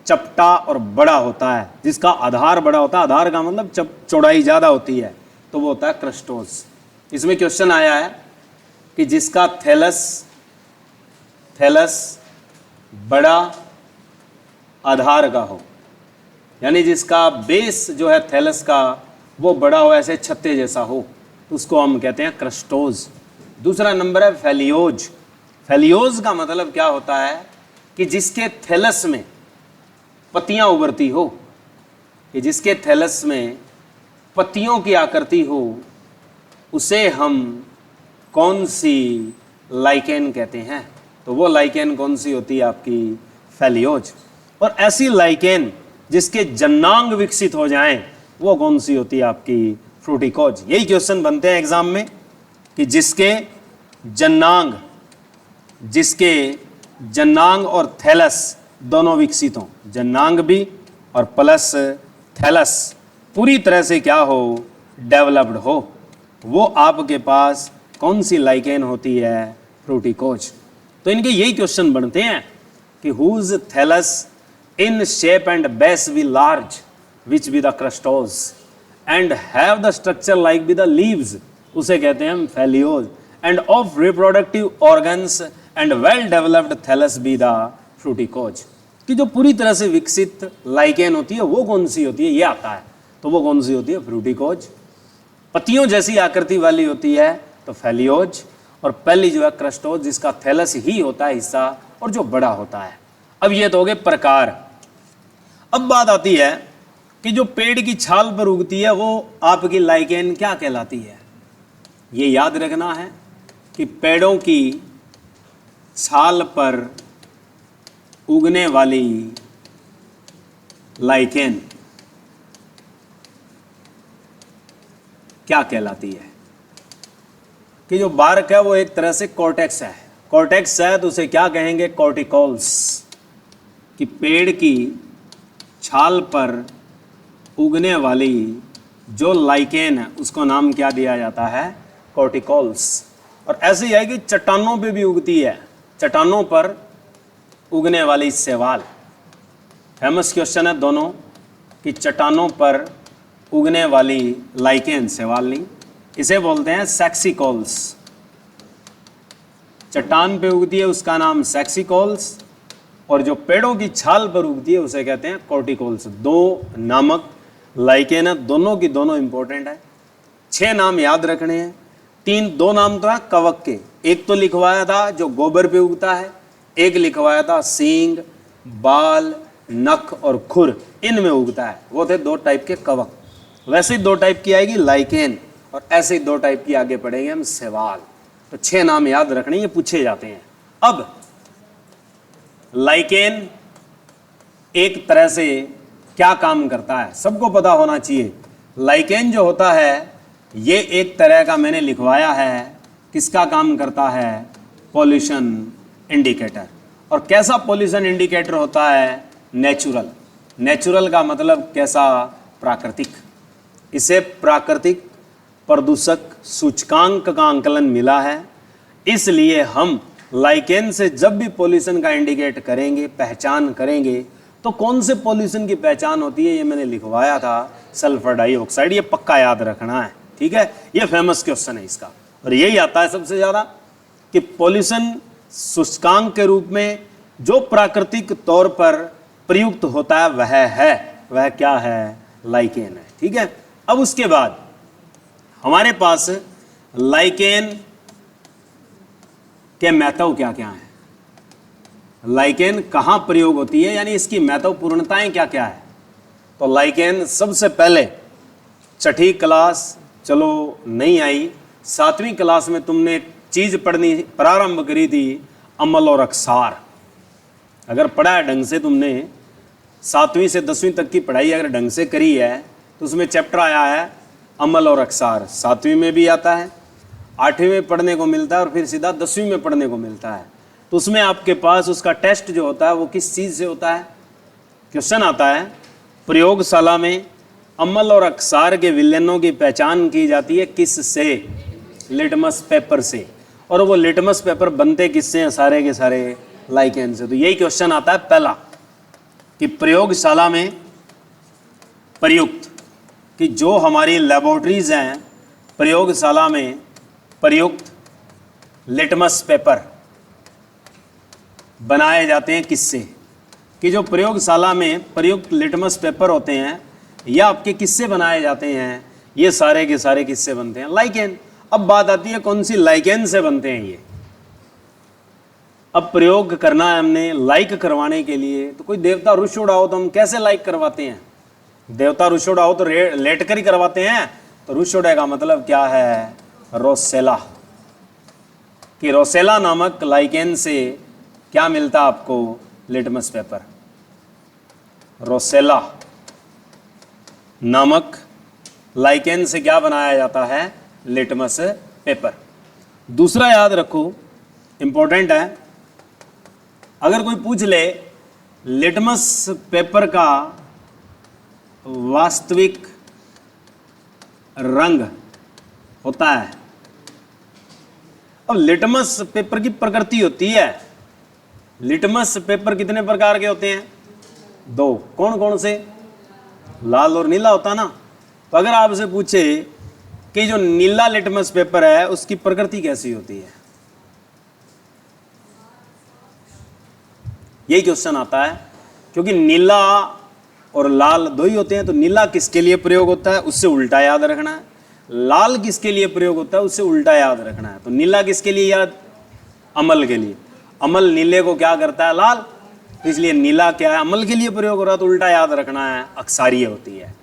चपटा और बड़ा होता है, जिसका आधार बड़ा होता है, आधार का मतलब चौड़ाई ज़्यादा होती है, तो वो होता है क्रस्टोज। इसमें क्वेश्चन आया है कि जिसका थैलस बड़ा आधार का हो, यानी जिसका बेस जो है थैलस का वो बड़ा हो, ऐसे छत्ते जैसा हो, तो उसको हम कहते हैं क्रस्टोज। दूसरा नंबर है फेलियोज। फेलियोज का मतलब क्या होता है? कि जिसके थैलस में पत्तियां उभरती हो, कि जिसके थैलस में पत्तियों की आकृति हो, उसे हम कौन सी लाइकेन कहते हैं? तो वो लाइकेन कौन सी होती है? आपकी फेलियोज। और ऐसी लाइकेन जिसके जन्नांग विकसित हो जाएं वो कौन सी होती है? आपकी फ्रूटिकोज। यही क्वेश्चन बनते हैं एग्जाम में कि जिसके जन्नांग और थैलस दोनों विकसित हों, जन्नांग भी और प्लस थैलस पूरी तरह से क्या हो? डेवलप्ड हो, वो आपके पास कौन सी लाइकेन होती है? फ्रूटिकोज। तो इनके यही क्वेश्चन बनते हैं कि whose thallus in shape and base be large, which be the crustose, and have the structure like be the leaves, उसे कहते हैं हम फेलियोज, and of reproductive organs and well developed thallus be the fruticose। कि जो पूरी तरह से विकसित लाइकेन होती है वो कौन सी होती है? ये आता है, तो वो कौन सी होती है? फ्रूटिकोज। पत्तियों जैसी आकृति वाली होती है तो फेलियोज, और पहली जो है क्रस्टोज, जिसका थैलस ही होता है हिस्सा और जो बड़ा होता है। अब ये तो हो गए प्रकार। अब बात आती है कि जो पेड़ की छाल पर उगती है वो आपकी लाइकेन क्या कहलाती है? ये याद रखना है कि पेड़ों की छाल पर उगने वाली लाइकेन क्या कहलाती है? कि जो बार्क है वो एक तरह से कॉर्टेक्स है। कॉर्टेक्स है तो उसे क्या कहेंगे? कॉर्टिकल्स। कि पेड़ की छाल पर उगने वाली जो लाइकेन है उसको नाम क्या दिया जाता है? कॉर्टिकल्स। और ऐसे ही है कि चट्टानों पे भी उगती है, चट्टानों पर उगने वाली शैवाल। फेमस क्वेश्चन है दोनों कि चट्टानों पर उगने वाली लाइकेन, शैवाल नहीं, इसे बोलते हैं सेक्सिकल्स। चट्टान पे उगती है उसका नाम सेक्सिकल्स, और जो पेड़ों की छाल पर उगती है उसे कहते हैं कॉर्टिकल्स। दो नामक लाइकेन है, दोनों की दोनों इंपॉर्टेंट है। 6 नाम याद रखने हैं। दो नाम तो है कवक के, एक तो लिखवाया था जो गोबर पे उगता है, एक लिखवाया था सींग, बाल, नख और खुर, इनमें उगता है। वो थे 2 टाइप के कवक। वैसे ही 2 टाइप की आएगी लाइकेन, और ऐसे ही 2 टाइप की आगे पढ़ेंगे हम शैवाल। तो 6 नाम याद रखने, ये पूछे जाते हैं। अब लाइकेन एक तरह से क्या काम करता है सबको पता होना चाहिए। लाइकेन जो होता है ये एक तरह का मैंने लिखवाया है, किसका काम करता है? Pollution indicator. और कैसा पॉल्यूशन इंडिकेटर होता है? नेचुरल। नेचुरल का मतलब कैसा? प्राकृतिक। इसे प्राकृतिक प्रदूषक सूचकांक का आंकलन मिला है, इसलिए हम लाइकेन से जब भी पॉल्यूशन का इंडिकेट करेंगे, पहचान करेंगे, तो कौन से पॉल्यूशन की पहचान होती है ये मैंने लिखवाया था, सल्फर डाइऑक्साइड। ये पक्का याद रखना है। ठीक है, ये फेमस क्वेश्चन है इसका। और यही आता है सबसे ज्यादा कि पॉल्यूशन सूचकांक के रूप में जो प्राकृतिक तौर पर प्रयुक्त होता है वह क्या है? लाइकेन है। ठीक है, अब उसके बाद हमारे पास लाइकेन के महत्व क्या क्या है, लाइकेन कहां प्रयोग होती है, यानी इसकी महत्वपूर्णताएं क्या क्या है। तो लाइकेन सबसे पहले छठी क्लास चलो नहीं आई, 7वीं क्लास में तुमने एक चीज पढ़नी प्रारंभ करी थी, अमल और अक्सार। अगर पढ़ा है ढंग से तुमने, 7वीं से 10वीं तक की पढ़ाई अगर ढंग से करी है तो उसमें चैप्टर आया है अमल और अक्सार। 7वीं में भी आता है, 8वीं में पढ़ने को मिलता है और फिर सीधा 10वीं में पढ़ने को मिलता है। तो उसमें आपके पास उसका टेस्ट जो होता है वो किस चीज़ से होता है? क्वेश्चन आता है प्रयोगशाला में अमल और अक्सार के विलयनों की पहचान की जाती है किस से? लिटमस पेपर से। और वो लिटमस पेपर बनते किससे हैं? सारे के सारे लाइकेन से। तो यही क्वेश्चन आता है पहला कि प्रयोगशाला में प्रयुक्त, कि जो हमारी लेबोरेटरीज हैं प्रयोगशाला में प्रयुक्त लिटमस पेपर बनाए जाते हैं किससे? कि जो प्रयोगशाला में प्रयुक्त लिटमस पेपर होते हैं या आपके किससे बनाए जाते हैं? ये सारे के सारे किससे बनते हैं? लाइकेन। अब बात आती है कौन सी लाइकेन से बनते हैं ये। अब प्रयोग करना है हमने लाइक करवाने के लिए, तो कोई देवता रुष उड़ाओ तो हम कैसे लाइक करवाते हैं? देवता रुष उड़ाओ तो लेट कर ही करवाते हैं। तो रुष उड़े का मतलब क्या है? रोसेला। कि रोसेला नामक लाइकेन से क्या मिलता आपको? Litmus paper. रोसेला नामक लाइकेन से क्या बनाया जाता है? Litmus paper. दूसरा याद रखो, इंपॉर्टेंट है, अगर कोई पूछ ले लिटमस पेपर का वास्तविक रंग होता है। अब लिटमस पेपर की प्रकृति होती है, लिटमस पेपर कितने प्रकार के होते हैं? 2। कौन कौन से? लाल और नीला होता ना। तो अगर आपसे पूछे कि जो नीला लिटमस पेपर है उसकी प्रकृति कैसी होती है, यही क्वेश्चन आता है। क्योंकि नीला और लाल दो ही होते हैं, तो नीला किसके लिए प्रयोग होता है उससे उल्टा याद रखना है, लाल किसके लिए प्रयोग होता है उससे उल्टा याद रखना है। तो नीला किसके लिए याद? अमल के लिए। अमल नीले को क्या करता है? लाल। इसलिए नीला क्या है? अमल के लिए प्रयोग हो रहा है, तो उल्टा याद रखना है, अक्सारीय होती है।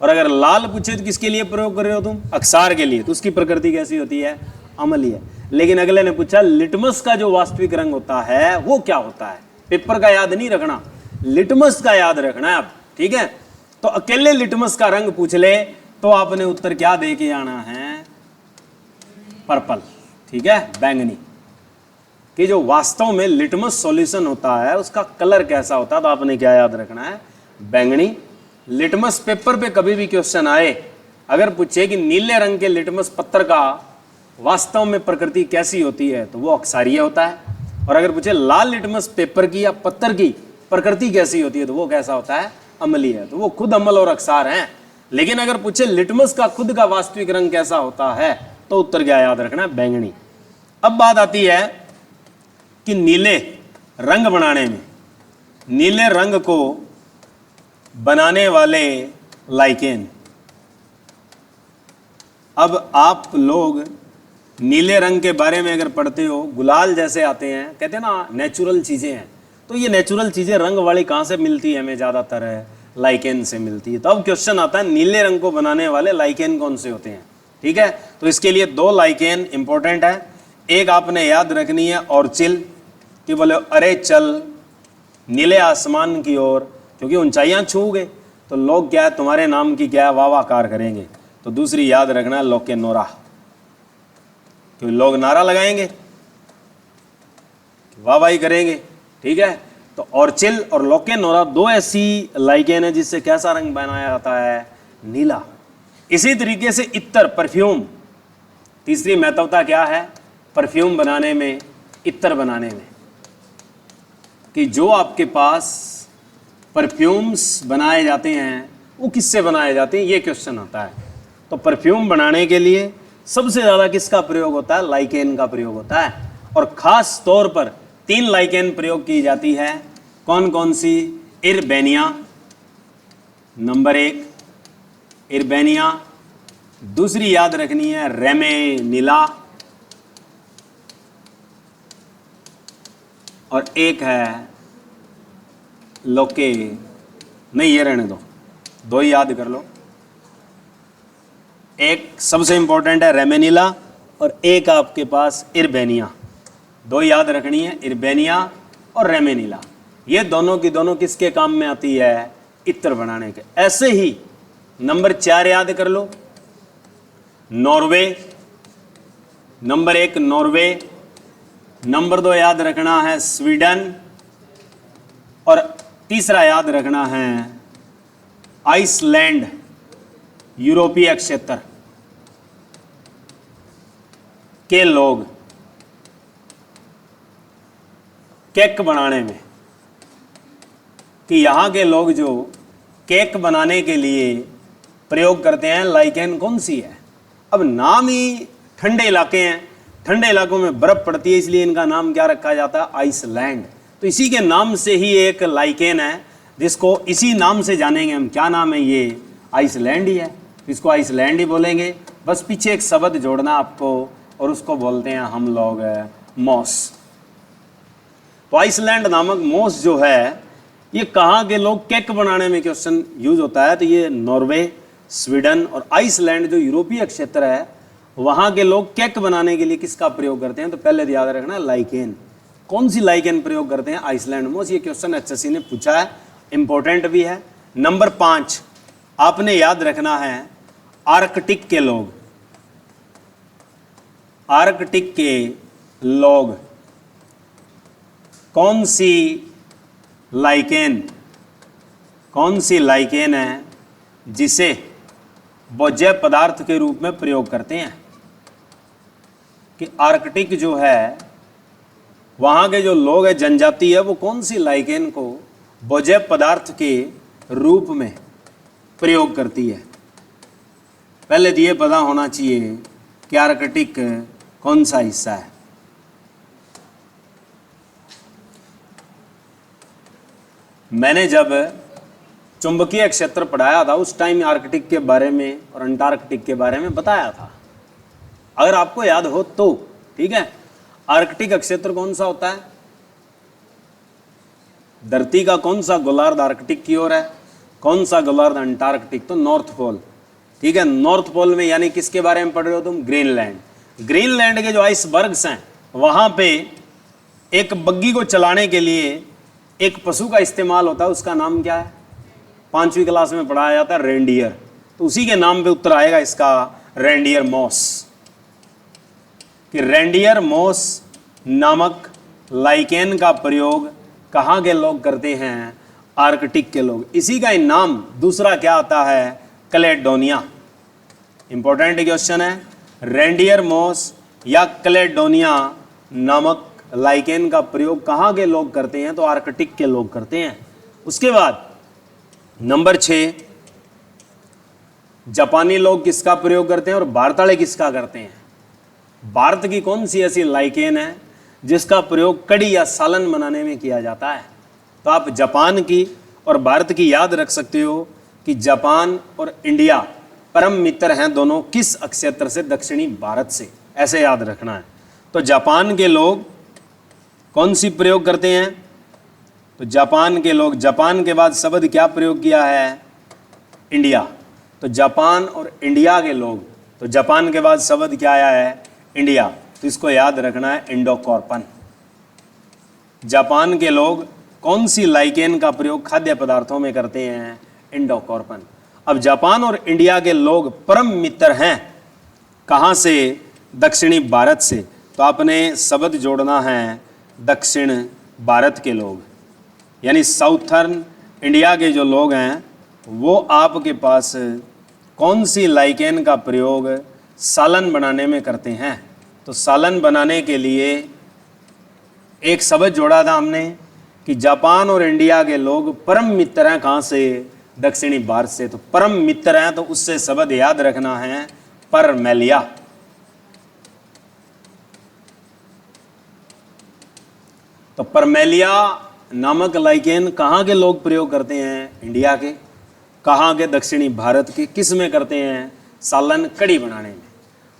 और अगर लाल पूछे तो किसके लिए प्रयोग कर रहे हो तुम? अक्सार के लिए, तो उसकी प्रकृति कैसी होती है? अम्लीय। लेकिन अगले ने पूछा लिटमस का जो वास्तविक रंग होता है वो क्या होता है? पेपर का याद नहीं रखना, लिटमस का याद रखना है आप। ठीक है, तो अकेले लिटमस का रंग पूछ ले तो आपने उत्तर क्या दे के आना है? पर्पल। ठीक है, बैंगनी। कि जो वास्तव में लिटमस सॉल्यूशन होता है उसका कलर कैसा होता है, तो आपने क्या याद रखना है? बैंगनी। लिटमस पेपर पे कभी भी क्वेश्चन आए, अगर पूछे कि नीले रंग के लिटमस पत्थर का वास्तव में प्रकृति कैसी होती है, तो वो अक्सारीय होता है। और अगर पूछे लाल लिटमस पेपर की या पत्थर की प्रकृति कैसी होती है, तो वो कैसा होता है? अम्लीय है। तो वो खुद अम्ल और अक्सार हैं। लेकिन अगर पूछे लिटमस का खुद का वास्तविक रंग कैसा होता है, तो उत्तर क्या याद रखना है? बैंगनी। अब बात आती है कि नीले रंग बनाने में, नीले रंग को बनाने वाले लाइकेन। अब आप लोग नीले रंग के बारे में अगर पढ़ते हो, गुलाल जैसे आते हैं, कहते हैं ना नेचुरल चीजें हैं, तो ये नेचुरल चीजें रंग वाली कहां से मिलती है? हमें ज्यादातर है लाइकेन से मिलती है। तो अब क्वेश्चन आता है नीले रंग को बनाने वाले लाइकेन कौन से होते हैं? ठीक है, तो इसके लिए 2 लाइकेन इंपॉर्टेंट है। एक आपने याद रखनी है ऑर्चिल, कि बोले अरे चल नीले आसमान की ओर, क्योंकि ऊंचाइयां छू गए तो लोग क्या है तुम्हारे नाम की क्या है वाहवाकार करेंगे। तो दूसरी याद रखना है लोके नोरा, क्योंकि लोग नारा लगाएंगे, वाहवाही करेंगे। ठीक है, तो ऑर्चिल और लोके नोरा 2 ऐसी लाइकेन है जिससे कैसा रंग बनाया जाता है? नीला। इसी तरीके से इत्तर, परफ्यूम, तीसरी महत्वता क्या है परफ्यूम बनाने में, इत्तर बनाने में? कि जो आपके पास परफ्यूम्स बनाए जाते हैं वो किससे बनाए जाते हैं, ये क्वेश्चन आता है। तो परफ्यूम बनाने के लिए सबसे ज़्यादा किसका प्रयोग होता है? लाइकेन का प्रयोग होता है। और ख़ास तौर पर 3 लाइकेन प्रयोग की जाती है। कौन कौन सी? इरबेनिया नंबर 1, इरबेनिया। दूसरी याद रखनी है रेमेनिला, और एक है लोके। नहीं, ये रहने दो, 2 ही याद कर लो। एक सबसे इंपॉर्टेंट है रेमेनिला और एक आपके पास इरबेनिया। 2 याद रखनी है, इरबेनिया और रेमेनिला। ये दोनों की दोनों किसके काम में आती है? इत्र बनाने के। ऐसे ही नंबर 4 याद कर लो, नॉर्वे। Number 1 Norway. नंबर 2 याद रखना है स्वीडन, और तीसरा याद रखना है आइसलैंड, यूरोपीय क्षेत्र के लोग केक बनाने में, कि यहाँ के लोग जो केक बनाने के लिए प्रयोग करते हैं लाइकेन कौन सी है? अब नाम ही ठंडे इलाके हैं, ठंडे इलाकों में बर्फ पड़ती है, इसलिए इनका नाम क्या रखा जाता है? आइसलैंड। तो इसी के नाम से ही एक लाइकेन है जिसको इसी नाम से जानेंगे हम। क्या नाम है? ये आइसलैंड ही है, इसको आइसलैंड ही बोलेंगे। बस पीछे एक शब्द जोड़ना आपको, और उसको बोलते हैं हम लोग मॉस। तो आइसलैंड नामक मॉस जो है, ये कहाँ के लोग केक बनाने में क्वेश्चन यूज होता है, तो ये नॉर्वे, स्वीडन और आइसलैंड जो यूरोपीय क्षेत्र है, वहाँ के लोग केक बनाने के लिए किसका प्रयोग करते हैं? तो पहले याद रखना लाइकेन। कौन सी लाइकेन प्रयोग करते हैं? Iceland moss. ये क्वेश्चन एचएससी ने पूछा है, इंपॉर्टेंट भी है। नंबर 5 आपने याद रखना है आर्कटिक के लोग। आर्कटिक के लोग कौन सी लाइकेन है जिसे वो जैव पदार्थ के रूप में प्रयोग करते हैं? कि आर्कटिक जो है, वहाँ के जो लोग है, जनजाति है, वो कौन सी लाइकेन को जैव पदार्थ के रूप में प्रयोग करती है? पहले तो ये पता होना चाहिए कि आर्कटिक कौन सा हिस्सा है। मैंने जब चुंबकीय क्षेत्र पढ़ाया था उस टाइम आर्कटिक के बारे में और अंटार्कटिक के बारे में बताया था, अगर आपको याद हो तो। ठीक है, आर्कटिक क्षेत्र कौन सा होता है? धरती का कौन सा गोलार्ध आर्कटिक की ओर है, कौन सा गोलार्ध अंटार्कटिक? तो नॉर्थ पोल। ठीक है, नॉर्थ पोल में यानी किसके बारे में पढ़ रहे हो तुम? ग्रीनलैंड। ग्रीनलैंड के जो आइसबर्ग्स हैं, वहां पे एक बग्गी को चलाने के लिए एक पशु का इस्तेमाल होता है, उसका नाम क्या है? 5वीं क्लास में पढ़ाया जाता है, रेंडियर। तो उसी के नाम पे उत्तर आएगा इसका, रेंडियर मॉस। कि रेंडियर मॉस नामक लाइकेन का प्रयोग कहाँ के लोग करते हैं? आर्कटिक के लोग। इसी का ही नाम दूसरा क्या आता है? कैलेडोनिया। इंपॉर्टेंट क्वेश्चन है, रेंडियर मॉस या कैलेडोनिया नामक लाइकेन का प्रयोग कहाँ के लोग करते हैं? तो आर्कटिक के लोग करते हैं। उसके बाद नंबर 6 जापानी लोग किसका प्रयोग करते हैं और भारत वाले किसका करते हैं? भारत की कौन सी ऐसी लाइकेन है जिसका प्रयोग कड़ी या सालन बनाने में किया जाता है? तो आप जापान की और भारत की याद रख सकते हो कि जापान और इंडिया परम मित्र हैं दोनों। किस क्षेत्र से? दक्षिणी भारत से। ऐसे याद रखना है। तो जापान के लोग कौन सी प्रयोग करते हैं? तो जापान के लोग, जापान के बाद शब्द क्या प्रयोग किया है? इंडिया। तो जापान और इंडिया के लोग, तो जापान के बाद शब्द क्या आया है? इंडिया। तो इसको याद रखना है, इंडो कार्पन। जापान के लोग कौन सी लाइकेन का प्रयोग खाद्य पदार्थों में करते हैं? इंडो कार्पन। अब जापान और इंडिया के लोग परम मित्र हैं, कहाँ से? दक्षिणी भारत से। तो आपने शब्द जोड़ना है दक्षिण भारत के लोग, यानी साउथर्न इंडिया के जो लोग हैं वो आपके पास कौन सी लाइकेन का प्रयोग सालन बनाने में करते हैं? तो सालन बनाने के लिए एक शब्द जोड़ा था हमने कि जापान और इंडिया के लोग परम मित्र हैं, कहाँ से? दक्षिणी भारत से। तो परम मित्र हैं तो उससे शब्द याद रखना है परमेलिया। तो परमेलिया नामक लाइकेन कहाँ के लोग प्रयोग करते हैं? इंडिया के। कहाँ के? दक्षिणी भारत के। किस में करते हैं? सालन कड़ी बनाने में।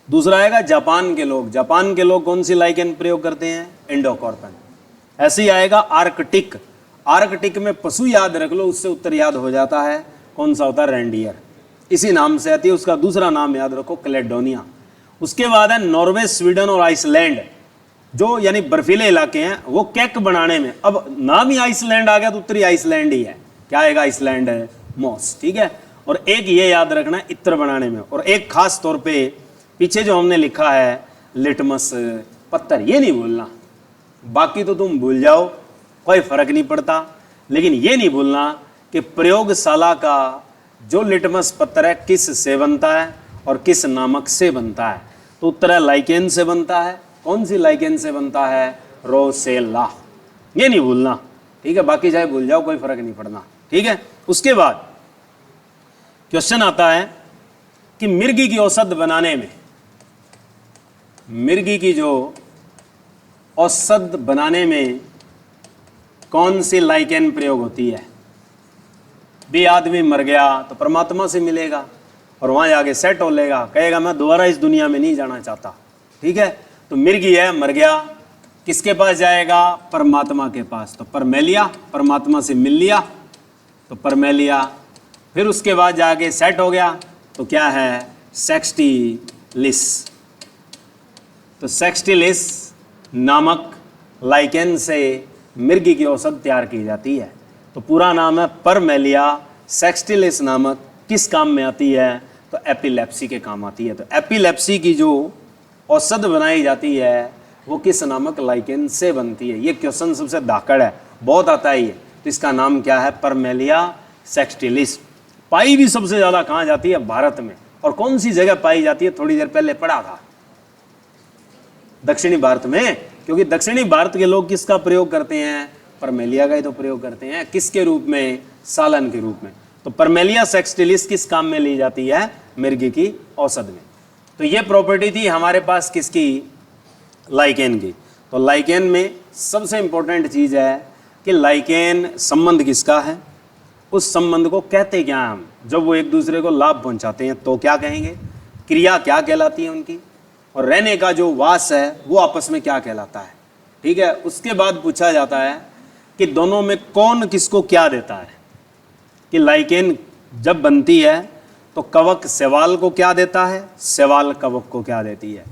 दूसरा आएगा जापान के लोग। जापान के लोग कौन सी लाइकेन प्रयोग करते हैं? इंडोकॉर्पन। ऐसे ही आएगा आर्कटिक। आर्कटिक में पशु याद रख लो, उससे उत्तर याद हो जाता है। कौन सा होता है? रेंडियर। इसी नाम से आती है। उसका दूसरा नाम याद रखो कैलेडोनिया। उसके बाद है नॉर्वे, स्वीडन और आइसलैंड, जो यानी बर्फीले इलाके हैं, वो केक बनाने में। अब नाम ही आइसलैंड आ गया तो उत्तरी आइसलैंड ही है। क्या आएगा? आइसलैंड है, मॉस। ठीक है। और एक ये याद रखना है इत्र बनाने में। और एक खास तौर पे पीछे जो हमने लिखा है लिटमस पत्थर, ये नहीं भूलना। बाकी तो तुम भूल जाओ, कोई फर्क नहीं पड़ता, लेकिन ये नहीं भूलना कि प्रयोगशाला का जो लिटमस पत्थर है किस से बनता है और किस नामक से बनता है। तो उत्तर है लाइकेन से बनता है। कौन सी लाइकेन से बनता है? रोसेला। ये नहीं भूलना, ठीक है। बाकी चाहे भूल जाओ, कोई फर्क नहीं पड़ना, ठीक है। उसके बाद क्वेश्चन आता है कि मिर्गी की औषध बनाने में, मिर्गी की जो औषध बनाने में कौन सी लाइकेन प्रयोग होती है? भी आदमी मर गया तो परमात्मा से मिलेगा और वहां जाके सेट हो लेगा, कहेगा मैं दोबारा इस दुनिया में नहीं जाना चाहता, ठीक है। तो मिर्गी है, मर गया, किसके पास जाएगा? परमात्मा के पास। तो परमेलिया, परमात्मा से मिल लिया तो परमेलिया। फिर उसके बाद जाके सेट हो गया तो क्या है? सेक्सटिलिस। तो सेक्सटिलिस नामक लाइकेन से मिर्गी की औषध तैयार की जाती है। तो पूरा नाम है परमेलिया सेक्सटिलिस। नामक किस काम में आती है? तो एपिलेप्सी के काम आती है। तो एपिलेप्सी की जो औषध बनाई जाती है वो किस नामक लाइकेन से बनती है? ये क्वेश्चन सबसे धाकड़ है, बहुत आता है ये। तो इसका नाम क्या है? परमेलिया सेक्सटिलिस। पाई भी सबसे ज्यादा कहाँ जाती है? भारत में। और कौन सी जगह पाई जाती है? थोड़ी देर पहले पढ़ा था, दक्षिणी भारत में। क्योंकि दक्षिणी भारत के लोग किसका प्रयोग करते हैं? परमेलिया का ही तो प्रयोग करते हैं। किसके रूप में? सालन के रूप में। तो परमेलिया सेक्सटिलिस किस काम में ली जाती है? मिर्गी की औषध में। तो ये प्रॉपर्टी थी हमारे पास किसकी? लाइकेन की। तो लाइकेन में सबसे इंपॉर्टेंट चीज है कि लाइकेन संबंध किसका है, उस संबंध को कहते क्या हम? जब वो एक दूसरे को लाभ पहुंचाते हैं तो क्या कहेंगे? क्रिया क्या कहलाती है उनकी? और रहने का जो वास है वो आपस में क्या कहलाता है, ठीक है। उसके बाद पूछा जाता है कि दोनों में कौन किसको क्या देता है। कि लाइकेन जब बनती है तो कवक शैवाल को क्या देता है, शैवाल कवक को क्या देती है,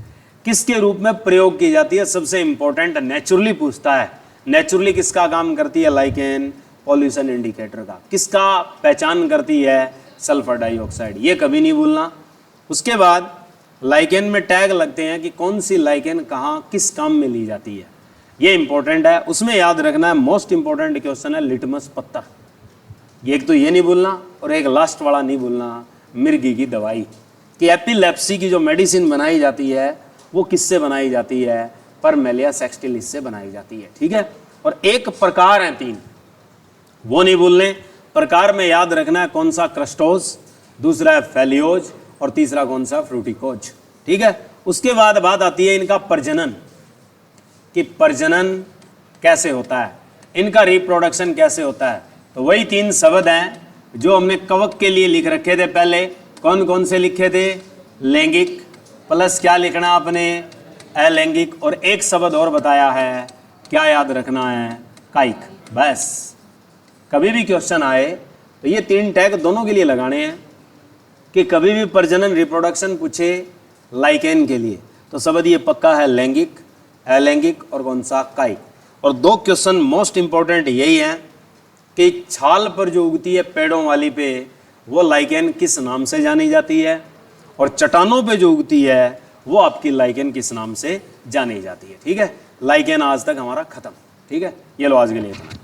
किसके रूप में प्रयोग की जाती है। सबसे इंपॉर्टेंट नेचुरली पूछता है। नेचुरली किसका काम करती है लाइकेन? पॉल्यूशन इंडिकेटर का। किसका पहचान करती है? Sulphur dioxide. ये कभी नहीं भूलना। उसके बाद लाइकेन में टैग लगते हैं कि कौन सी लाइकेन कहाँ किस काम में ली जाती है, ये इंपॉर्टेंट है। उसमें याद रखना है, मोस्ट इंपॉर्टेंट क्वेश्चन है लिटमस पत्थर। एक तो ये नहीं भूलना और एक लास्ट वाला नहीं भूलना, मिर्गी की दवाई। कि एपिलेप्सी की जो मेडिसिन बनाई जाती है वो किससे बनाई जाती है? परमेलिया सेक्सटिलिस से बनाई जाती है, ठीक है। और एक प्रकार है 3, वो नहीं भूलने। प्रकार में याद रखना है कौन सा? क्रस्टोज, दूसरा है फेलियोज और तीसरा कौन सा? फ्रूटिकोज, ठीक है। उसके बाद बात आती है इनका प्रजनन, कि प्रजनन कैसे होता है, इनका रिप्रोडक्शन कैसे होता है। तो वही 3 शब्द हैं जो हमने कवक के लिए लिख रखे थे पहले। कौन कौन से लिखे थे? लैंगिक प्लस क्या लिखना आपने? अलैंगिक। और एक शब्द और बताया है, क्या याद रखना है? कायिक। बस कभी भी क्वेश्चन आए तो ये 3 टैग दोनों के लिए लगाने हैं। कि कभी भी प्रजनन रिप्रोडक्शन पूछे लाइकेन के लिए तो शब्द ये पक्का है लैंगिक, अलैंगिक और कौन सा? कायिक। और 2 क्वेश्चन मोस्ट इंपॉर्टेंट यही हैं कि छाल पर जो उगती है पेड़ों वाली पे वो लाइकेन किस नाम से जानी जाती है, और चट्टानों पे जो उगती है वो आपकी लाइकेन किस नाम से जानी जाती है, ठीक है। लाइकेन आज तक हमारा खत्म, ठीक है। ये लो आज के लिए इतना।